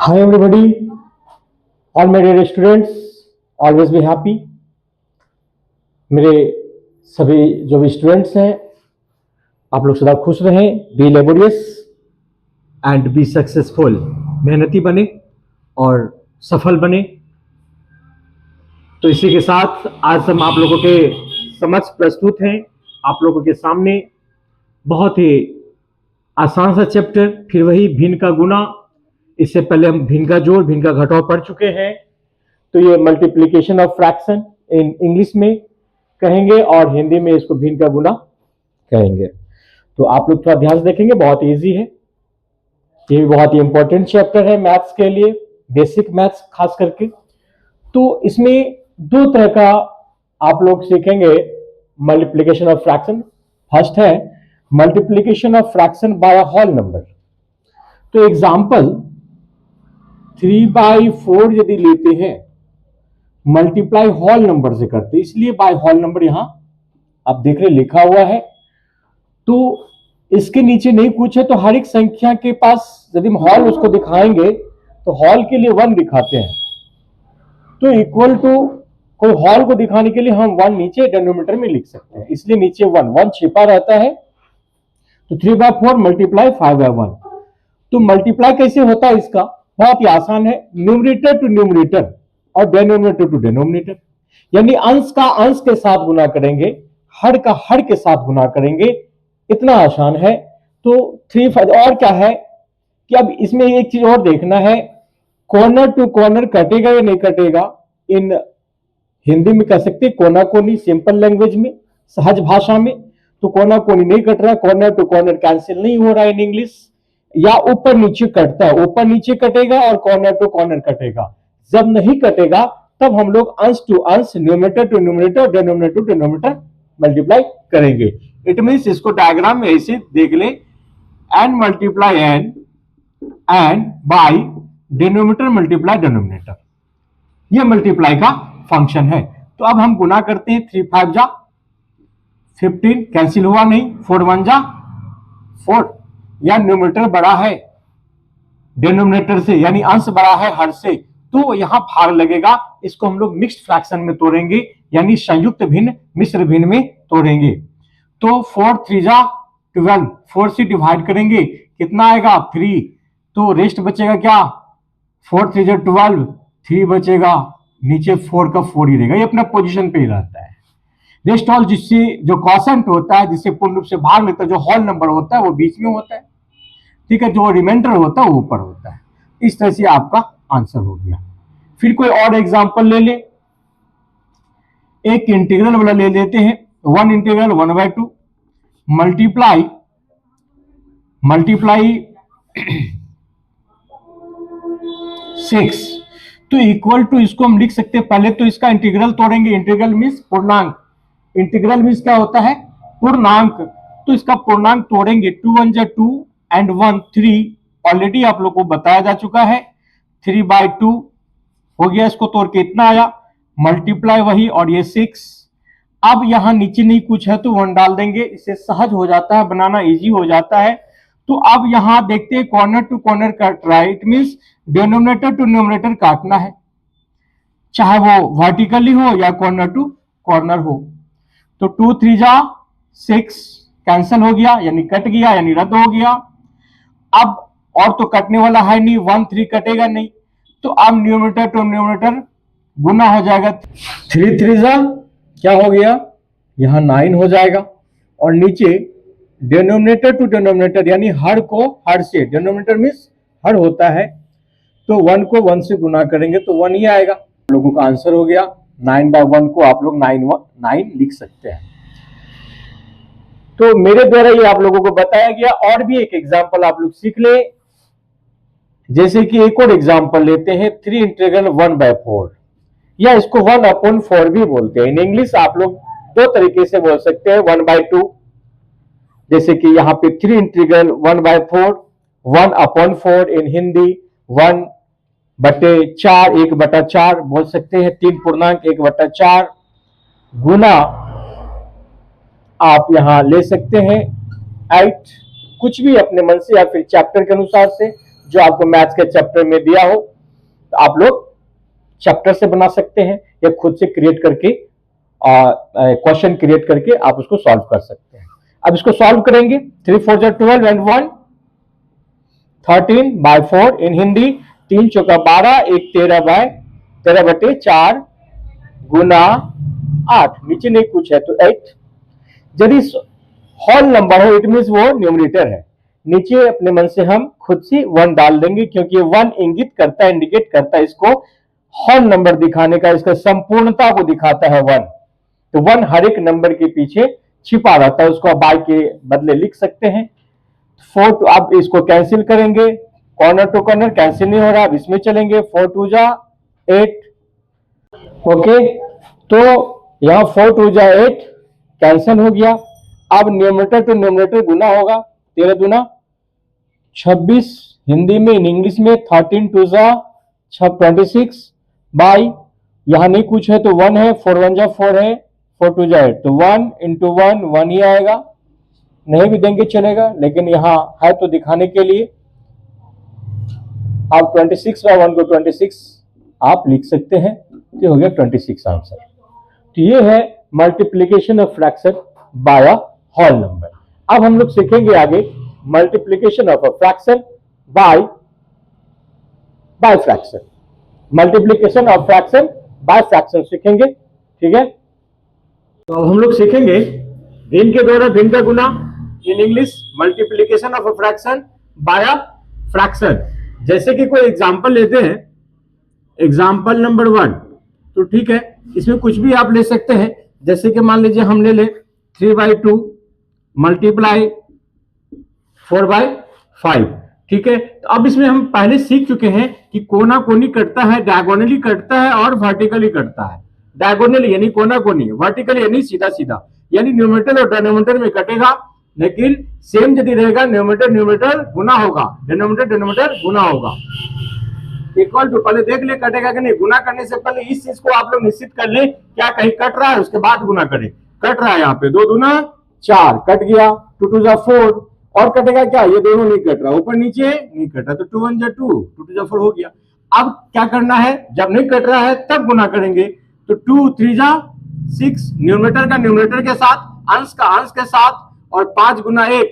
Hi everybody, all my dear students, always be happy. मेरे सभी जो भी स्टूडेंट्स हैं, आप लोग सदा खुश रहें, be laborious and be successful, मेहनती बने और सफल बने। तो इसी के साथ आज हम आप लोगों के समक्ष प्रस्तुत हैं, आप लोगों के सामने बहुत ही आसान सा चैप्टर, फिर वही भिन्न का गुना। इससे पहले हम भिन्न का जोड़, भिन्न का घटाव पढ़ चुके हैं। तो ये multiplication of fraction in English में कहेंगे और हिंदी में इसको भिन्न का गुना कहेंगे। तो आप लोग थोड़ा ध्यान से देखेंगे, बहुत इजी है। ये भी बहुत ही इंपॉर्टेंट चैप्टर है मैथ्स के लिए, बेसिक मैथ्स खास करके। तो इसमें दो तरह का आप लोग सीखेंगे मल्टीप्लिकेशन ऑफ फ्रैक्शन। फर्स्ट है multiplication of fraction by a whole number. तो एग्जांपल 3/4 यदि लेते हैं, मल्टीप्लाई होल नंबर से करते, इसलिए बाय होल नंबर यहां आप देख रहे लिखा हुआ है। तो इसके नीचे नहीं कुछ है, तो हर एक संख्या के पास यदि हम होल उसको दिखाएंगे तो होल के लिए 1 दिखाते हैं। तो इक्वल टू कोई होल को दिखाने के लिए हम 1 नीचे डिनोमिनेटर में लिख सकते हैं, इसलिए नीचे 1 छिपा रहता है। तो 3/4 मल्टीप्लाई 5/1। तो मल्टीप्लाई कैसे होता है इसका, बहुत ही आसान है, न्यूमरेटर टू न्यूमरेटर और डिनोमिनेटर टू डिनोमिनेटर, यानी अंश का अंश के साथ गुना करेंगे, हर का हर के साथ गुना करेंगे, इतना आसान है। तो 3 और क्या है कि अब इसमें एक चीज और देखना है, कॉर्नर टू कॉर्नर कटेगा या नहीं कटेगा। इन हिंदी में कह सकते कोना कोनी, सिंपल लैंग्वेज में, सहज भाषा में। तो कोना कोनी नहीं कट रहा, कॉर्नर टू कॉर्नर कैंसिल नहीं हो रहा है इन इंग्लिश, या ऊपर नीचे कटता है, ऊपर नीचे कटेगा और कॉर्नर टू कॉर्नर कटेगा। जब नहीं कटेगा तब हम लोग अंश टू अंश, numerator to numerator, denominator to denominator multiply करेंगे। इट मींस इसको डायग्राम में ऐसे देख ले, n multiply n and by denominator multiply denominator, ये मल्टीप्लाई का फंक्शन है। तो अब हम गुना करते हैं, 3 5 जा 15, कैंसिल हुआ नहीं, 4 1 जा 4, या न्यूमरेटर बड़ा है डिनोमिनेटर से, यानी अंश बड़ा है हर से, तो यहां भाग लगेगा। इसको हम लोग मिक्स्ड फ्रैक्शन में तोड़ेंगे, यानी संयुक्त भिन्न, मिश्र भिन्न में तोड़ेंगे। तो 4 3 जा 12, 4 से डिवाइड करेंगे, कितना आएगा 3, तो रेस्ट बचेगा क्या, 4 3 जा 12, 3 बचेगा, नीचे 4 का 4 ही रहेगा, ये अपना पोजीशन पे ही रहता है। रेस्ट ऑल, जिससे जो क्वोशंट होता है, जिससे पूर्ण रूप से भाग लेता है, जो होल नंबर होता है वो बीच में होता है, ठीक है, जो रिमाइंडर होता है वो ऊपर होता है। इस तरह से आपका आंसर हो गया। फिर कोई और एग्जांपल ले ले, एक इंटीग्रल वाला ले लेते हैं, 1 इंटीग्रल 1/2 मल्टीप्लाई 6। तो इक्वल टू, इसको हम लिख सकते हैं, पहले तो इसका इंटीग्रल तोड़ेंगे, इंटीग्रल मींस पूर्णांक, इंटीग्रल मींस क्या होता है, पूर्णांक। तो इसका पूर्णांक तोड़ेंगे, 2 1 जा 2 एंड 1 3, ऑलरेडी आप लोग को बताया जा चुका है, 3/2 हो गया, इसको तोड़ के इतना आया, मल्टीप्लाई वही, और ये 6। अब यहां नीचे नहीं कुछ है तो 1 डाल देंगे, इससे सहज हो जाता है, बनाना इजी हो जाता है। तो अब यहां देखते हैं, कॉर्नर टू कॉर्नर कट रहा है, it means denominator to numerator काटना है, चाहे वो वर्टिकली हो या कॉर्नर टू कॉर्नर हो। तो 2 3 जा 6, कैंसिल हो गया, यानी कट गया, यानी रद्द हो गया। अब और तो कटने वाला है नहीं, 1 3 कटेगा नहीं, तो अब न्यूमरेटर टू न्यूमरेटर गुना हो जाएगा, 3 3 जा क्या हो गया, यहां 9 हो जाएगा, और नीचे डिनोमिनेटर टू डिनोमिनेटर, यानी हर को हर से, डिनोमिनेटर मींस हर होता है, तो 1 को 1 से गुना करेंगे तो 1 ही आएगा। लोगों का आंसर हो गया। 9/1 को आप लोग 9 लिख सकते हैं। तो मेरे द्वारा ये आप लोगों को बताया गया। और भी एक एग्जांपल आप लोग सीख ले, जैसे कि एक और एग्जांपल लेते हैं, 3 इंटीग्रल 1/4, या इसको 1/4 भी बोलते हैं। इन इंग्लिश आप लोग दो तरीके से बोल सकते हैं, 1/2, जैसे कि यहाँ पे 3 इंटीग्रल 1/4, 1/4 इन हिंदी 1/4, 1/4 बोल सकते हैं, 3 पूर्णांक 1/4, गुना आप यहां ले सकते हैं 8, कुछ भी अपने मन से या फिर चैप्टर के अनुसार से जो आपको मैथ्स के चैप्टर में दिया हो, तो आप लोग चैप्टर से बना सकते हैं या खुद से क्रिएट करके क्वेश्चन क्रिएट करके आप उसको सॉल्व कर सकते हैं। अब इसको सॉल्व करेंगे। 3 4 जा 12 एंड 1 13 बाय 4 इन हिंदी 3 चौका 12 1 13 बटे 4 गुना 8, नीचे नहीं कुछ है तो 8। यदि होल नंबर हो इट मींस वो न्यूमरेटर है, नीचे अपने मन से हम खुद से 1 डाल देंगे क्योंकि 1 इंगित करता है, इंडिकेट करता है इसको होल नंबर दिखाने का, इसका संपूर्णता को दिखाता है 1। तो 1 हर एक नंबर के पीछे छिपा रहता है, उसको बाय के बदले लिख सकते हैं। 4 टू, अब इसको कैंसिल करेंगे, कॉर्नर टू कॉर्नर कैंसिल नहीं हो रहा, अब इसमें चलेंगे। 4 2 जा 8, ओके, तो यहां 4 2 जा 8 कैंसिल हो गया। अब न्यूमरेटर टू न्यूमरेटर गुना होगा, 13 दूना 26, हिंदी में, इन इंग्लिश में 13 2 जा 26 बाई, यहां नहीं कुछ है तो 1 है, 4 1 जा 4 है, 4 2 जा 8, तो 1 इंटू 1 1 ही आएगा, नहीं भी देंगे चलेगा, लेकिन यहां है तो दिखाने के लिए। आप 26 बाय 1 को 26 आप लिख सकते हैं, तो हो गया 26 आंसर। तो ये है multiplication of fraction by a whole number. अब हम लोग सीखेंगे आगे multiplication of a fraction by fraction, multiplication of fraction by fraction सीखेंगे, ठीक है। तो अब हम लोग सीखेंगे भिन्न के द्वारा भिन्न का गुना, in English multiplication of a fraction by a fraction. जैसे कि कोई एग्जांपल लेते हैं, एग्जांपल नंबर 1, तो ठीक है, इसमें कुछ भी आप ले सकते हैं। जैसे कि मान लीजिए हम ले ले 3/2 मल्टीप्लाई 4/5, ठीक है। तो अब इसमें हम पहले सीख चुके हैं कि कोना कोनी कटता है, डायगोनली कटता है और वर्टिकली कटता है। डायगोनली यानी कोना कोनी, वर्टिकली यानी सीधा सीधा, यानी न्यूमरेटर और डिनोमिनेटर में कटेगा, लेकिन सेम यदि रहेगा न्यूमरेटर न्यूमरेटर गुना होगा, डिनोमिनेटर डिनोमिनेटर गुना होगा। इक्वल टू पहले देख ले कटेगा कि नहीं, गुना करने से पहले इस चीज को आप लोग निश्चित कर ले क्या कहीं कट रहा है, उसके बाद गुना करें। कट रहा है, यहाँ पे 2 दूना 4 कट गया, 2 2 जा 4, और कटेगा क्या, ये दोनों नहीं कट रहा, ऊपर नीचे नहीं कट रहा, तो 2 1 जा 2, 2 2 जा 4 हो गया। अब क्या करना है, जब नहीं कट रहा है तब गुना करेंगे, तो 2 3 जा 6, न्यूमरेटर का न्यूमरेटर के साथ, अंश का अंश के साथ, और 5 गुना 1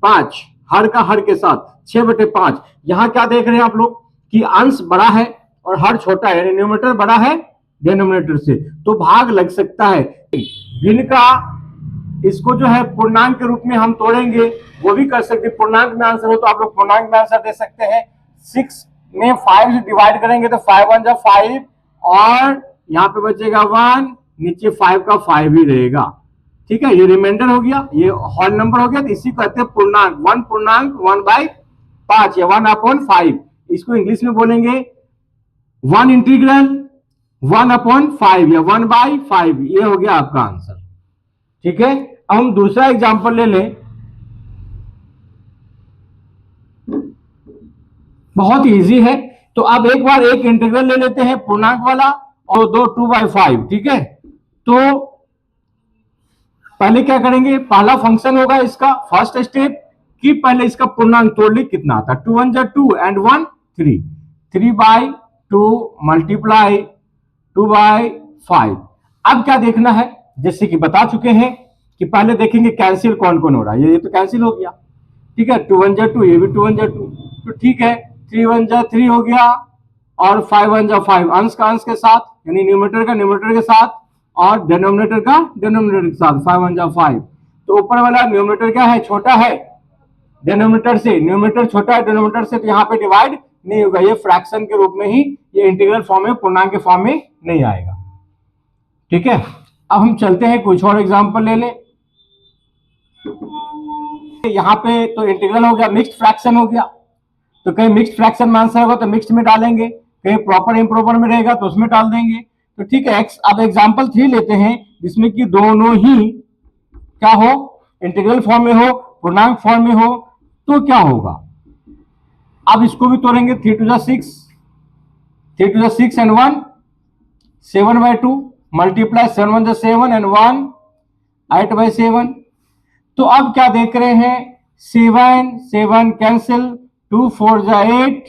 5, हर का हर के साथ 6/5। यहां क्या देख रहे हैं आप लोग कि अंश बड़ा है और हर छोटा है, यानी न्यूमरेटर बड़ा है डिनोमिनेटर से, तो भाग लग सकता है। भिन्न का इसको जो है पूर्णांक के रूप में हम तोड़ेंगे, वो भी कर सकते, पूर्णांक में आंसर हो तो आप लोग पूर्णांक में आंसर दे सकते हैं। 6 में 5 से डिवाइड करेंगे तो 5 1 जा 5, और यहाँ पे बचेगा 1, नीचे 5 का 5 ही रहेगा, ठीक है। ये रिमाइंडर हो गया, ये होल नंबर हो गया, तो इसी को कहते हैं पूर्णांक। 1 पूर्णांक 1/5 या 1/5, इसको इंग्लिश में बोलेंगे 1 इंटीग्रल 1/5 या 1/5, ये हो गया आपका आंसर, ठीक है। अब हम दूसरा एग्जांपल ले लें, बहुत इजी है। तो अब एक बार एक इंटीग्रल ले लेते हैं पूर्णांक वाला, और 2/5, ठीक है। तो पहले क्या करेंगे, पहला फंक्शन होगा इसका, फर्स्ट स्टेप कि पहले इसका पूर्णांक तोड़ ली, कितना आता, 2 1 जा 2 एंड 1 3, 3/2 मल्टीप्लाई 2/5। अब क्या देखना है, जैसे कि बता चुके हैं कि पहले देखेंगे कैंसिल कौन कौन हो रहा है, ये तो कैंसिल हो गया, ठीक है। 2 1 जा 2, ये भी 2 1 जा 2, तो ठीक है। 3 1 जा 3 हो गया, और 5 1 जा 5, अंश का अंश के साथ, यानी न्यूमरेटर का न्यूमरेटर के साथ, और डिनोमिनेटर का डिनोमिनेटर के साथ, 5 1 जा 5। तो ऊपर वाला न्यूमरेटर क्या है, छोटा है डिनोमिनेटर से, न्यूमरेटर छोटा है डिनोमिनेटर से, तो यहाँ पे डिवाइड नहीं होगा, ये फ्रैक्शन के रूप में ही, ये इंटीग्रल फॉर्म में, पूर्णांक के फॉर्म में नहीं आएगा, ठीक है। अब हम चलते हैं, कुछ और एग्जांपल ले ले। यहाँ पे तो इंटीग्रल हो गया, मिक्स्ड फ्रैक्शन हो गया, तो कहीं मिक्स्ड फ्रैक्शन में आंसर होगा तो मिक्स्ड में डालेंगे, कहीं प्रॉपर इम्प्रॉपर में रहेगा तो उसमें डाल देंगे, तो ठीक है। अब एग्जांपल 3 लेते हैं, जिसमें कि दोनों ही क्या हो, इंटीग्रल फॉर्म में हो, पूर्णांक फॉर्म में हो, तो क्या होगा। अब इसको भी तोड़ेंगे, 3 2 जा 6, 3 2 जा 6 एंड 1 7/2 मल्टीप्लाई 7 1 जा 7 एंड 1 8/7। तो अब क्या देख रहे हैं, 7 7 कैंसिल, 2 4 जा 8,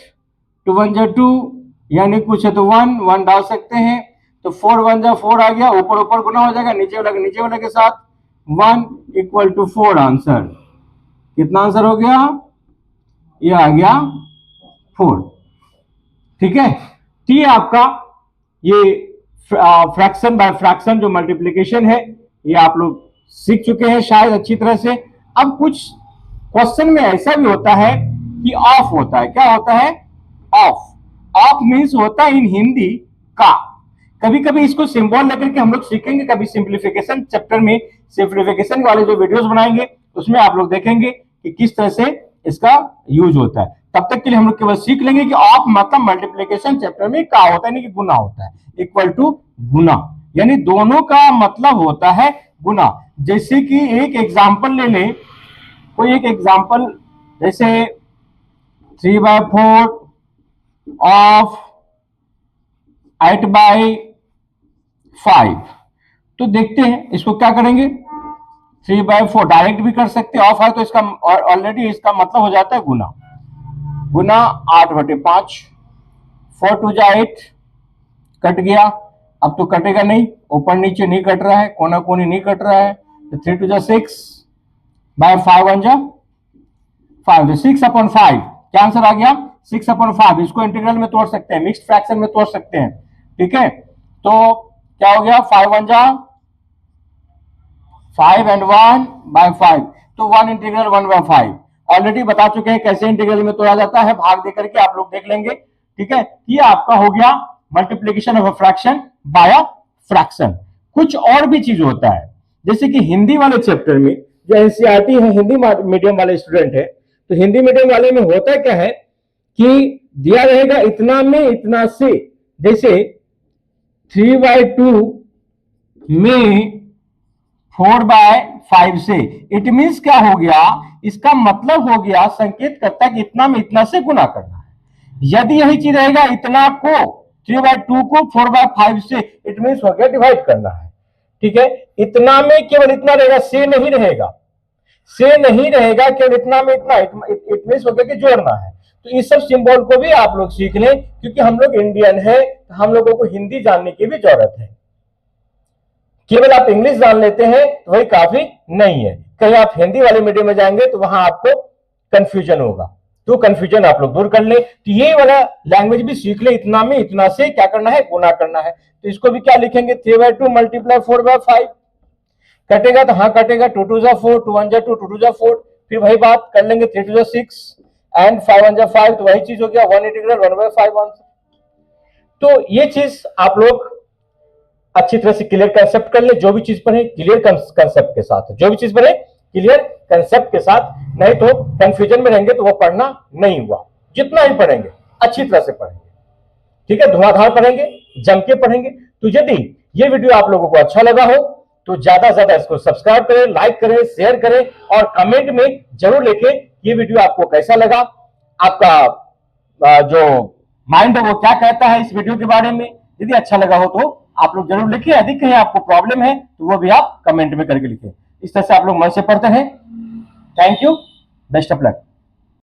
2 1 जा 2, यानी कुछ है तो 1 1 डाल सकते हैं, तो 4 1 जा 4 आ गया, ऊपर ऊपर गुना हो जाएगा, नीचे वाले के साथ 1 इक्वल टू 4 आंसर। कितना आंसर हो गया? ये आ गया 4। ठीक है, ये आपका ये फ्रैक्शन बाय फ्रैक्शन जो मल्टीप्लिकेशन है ये आप लोग सीख चुके हैं शायद अच्छी तरह से। अब कुछ क्वेश्चन में ऐसा भी होता है कि ऑफ होता है। क्या होता है? ऑफ। ऑफ मीन्स होता है इन हिंदी का। कभी कभी इसको सिंबल लेकर के हम लोग सीखेंगे, कभी सिंप्लीफिकेशन चैप्टर में सिंप्लीफिकेशन वाले जो वीडियोस बनाएंगे उसमें आप लोग देखेंगे कि किस तरह से इसका यूज होता है। तब तक के लिए हम लोग केवल सीख लेंगे कि ऑफ मतलब मल्टीप्लिकेशन चैप्टर में का होता है, नहीं कि गुना होता है। इक्वल टू गुना, यानी दोनों का मतलब होता है गुना। जैसे कि एक एग्जांपल ले लें, कोई एक एग्जांपल, जैसे 3/4 ऑफ 8/5। तो देखते हैं इसको क्या करेंगे। 3/4 डायरेक्ट भी कर सकते हैं, ऑफ है तो इसका ऑलरेडी इसका मतलब हो जाता है गुना। गुना 8/5, 4 2 जा 8, कट गया। अब तो कटेगा नहीं, ऊपर नीचे नहीं कट रहा है, कोना कोनी नहीं कट रहा है, तो 3 2 जा 6 बाय 5 1 जा 5, 6/5। क्या आंसर आ गया? 6/5। इसको इंटीग्रल में तोड़ सकते हैं, मिक्स्ड फ्रैक्शन में तोड़ सकते हैं। ठीक है, तो क्या हो गया? 5 1 जा 5 and 1 by 5, तो 1 इंटीग्रल 1/5 ऑलरेडी बता चुके हैं कैसे इंटीग्रल में तोड़ा जाता है, भाग देकर के आप लोग देख लेंगे। ठीक है, ये आपका हो गया multiplication of a fraction by a fraction. कुछ और भी चीज होता है, जैसे कि हिंदी वाले चैप्टर में जो एनसीईआरटी है, हिंदी मीडियम वाले स्टूडेंट है, तो हिंदी मीडियम वाले में होता क्या है कि दिया रहेगा इतना में इतना से, जैसे 3/2 में 4/5 से। इट मीन्स क्या हो गया? इसका मतलब हो गया, संकेत करता है कि इतना में इतना से गुना करना है। यदि यही चीज रहेगा, इतना को 3/2 को 4/5 से, इट मीन्स हो गया डिवाइड करना है। ठीक है, इतना में केवल इतना रहेगा, से नहीं रहेगा, से नहीं रहेगा, केवल इतना में इतना, इट मीन्स हो गया कि जोड़ना है। तो इस सब सिंबल को भी आप लोग सीख लें, क्योंकि हम लोग इंडियन है, हम लोगों को हिंदी जानने की भी जरूरत है। केवल आप इंग्लिश जान लेते हैं तो वही काफी नहीं है। कहीं आप हिंदी वाले मीडियम में जाएंगे तो वहां आपको कंफ्यूजन होगा, तो कंफ्यूजन आप लोग दूर कर ले, तो ये वाला लैंग्वेज भी सीख ले। इतना में इतना से क्या करना है? गुना करना है। तो इसको भी क्या लिखेंगे? 3/2 मल्टीप्लाई 4/5। कटेगा तो हाँ कटेगा, 2 2 जा 4, 2 1 जा 2, 2 2 जा 4। फिर वही बात कर लेंगे, 3 2 जा 6 एंड 5 1 जा 5, तो वही चीज हो गया 1 इंटीग्रल 1/5 आंसर। तो ये चीज आप लोग अच्छी तरह से क्लियर कंसेप्ट कर ले। जो भी चीज पढ़े क्लियर कंसेप्ट के साथ, जो भी चीज पढ़े क्लियर कंसेप्ट के साथ, नहीं तो कंफ्यूजन में रहेंगे तो वो पढ़ना नहीं हुआ। जितना ही पढ़ेंगे अच्छी तरह से पढ़ेंगे, ठीक है, धुआंधार पढ़ेंगे, जम के पढ़ेंगे। तो यदि ये वीडियो आप लोगों को अच्छा लगा हो तो ज्यादा से ज्यादा इसको सब्सक्राइब करें, लाइक करें, शेयर करें, और कमेंट में जरूर लिखें ये वीडियो आपको कैसा लगा, आपका जो माइंड है वो क्या कहता है इस वीडियो के बारे में। यदि अच्छा लगा हो तो आप लोग जरूर लिखिए। यदि कहीं आपको प्रॉब्लम है तो वो भी आप कमेंट में करके लिखें। इस तरह से आप लोग मन से पढ़ते हैं। Thank you, best of luck.